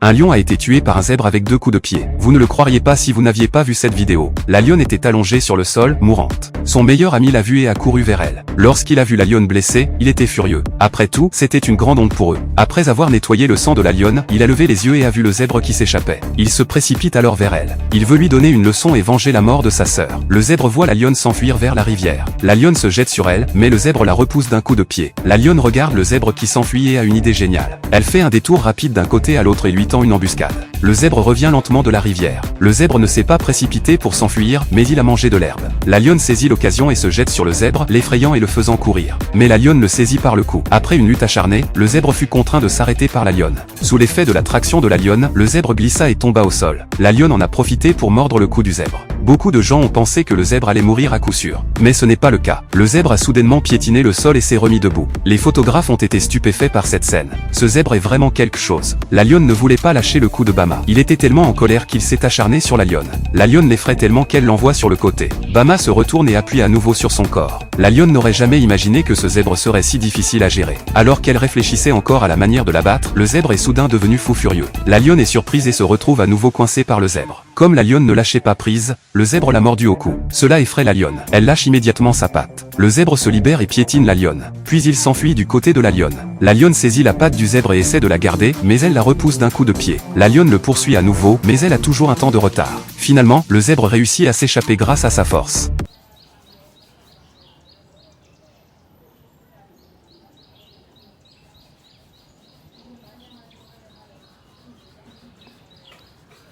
Un lion a été tué par un zèbre avec 2 coups de pied. Vous ne le croiriez pas si vous n'aviez pas vu cette vidéo. La lionne était allongée sur le sol, mourante. Son meilleur ami l'a vue et a couru vers elle. Lorsqu'il a vu la lionne blessée, il était furieux. Après tout, c'était une grande honte pour eux. Après avoir nettoyé le sang de la lionne, il a levé les yeux et a vu le zèbre qui s'échappait. Il se précipite alors vers elle. Il veut lui donner une leçon et venger la mort de sa sœur. Le zèbre voit la lionne s'enfuir vers la rivière. La lionne se jette sur elle, mais le zèbre la repousse d'un coup de pied. La lionne regarde le zèbre qui s'enfuit et a une idée géniale. Elle fait un détour rapide d'un côté à l'autre et lui tend une embuscade. Le zèbre revient lentement de la rivière. Le zèbre ne s'est pas précipité pour s'enfuir, mais il a mangé de l'herbe. La lionne saisit l'occasion et se jette sur le zèbre, l'effrayant et le faisant courir. Mais la lionne le saisit par le cou. Après une lutte acharnée, le zèbre fut contraint de s'arrêter par la lionne. Sous l'effet de la traction de la lionne, le zèbre glissa et tomba au sol. La lionne en a profité pour mordre le cou du zèbre. Beaucoup de gens ont pensé que le zèbre allait mourir à coup sûr. Mais ce n'est pas le cas. Le zèbre a soudainement piétiné le sol et s'est remis debout. Les photographes ont été stupéfaits par cette scène. Ce zèbre est vraiment quelque chose. La lionne ne voulait pas lâcher le cou de Bama. Il était tellement en colère qu'il s'est acharné sur la lionne. La lionne l'effraie tellement qu'elle l'envoie sur le côté. Bama se retourne et appuie à nouveau sur son corps. La lionne n'aurait jamais imaginé que ce zèbre serait si difficile à gérer. Alors qu'elle réfléchissait encore à la manière de l'abattre, le zèbre est soudain devenu fou furieux. La lionne est surprise et se retrouve à nouveau coincée par le zèbre. Comme la lionne ne lâchait pas prise, le zèbre l'a mordu au cou. Cela effraie la lionne. Elle lâche immédiatement sa patte. Le zèbre se libère et piétine la lionne. Puis il s'enfuit du côté de la lionne. La lionne saisit la patte du zèbre et essaie de la garder, mais elle la repousse d'un coup de pied. La lionne le poursuit à nouveau, mais elle a toujours un temps de retard. Finalement, le zèbre réussit à s'échapper grâce à sa force.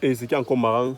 Et ce qui est encore marrant,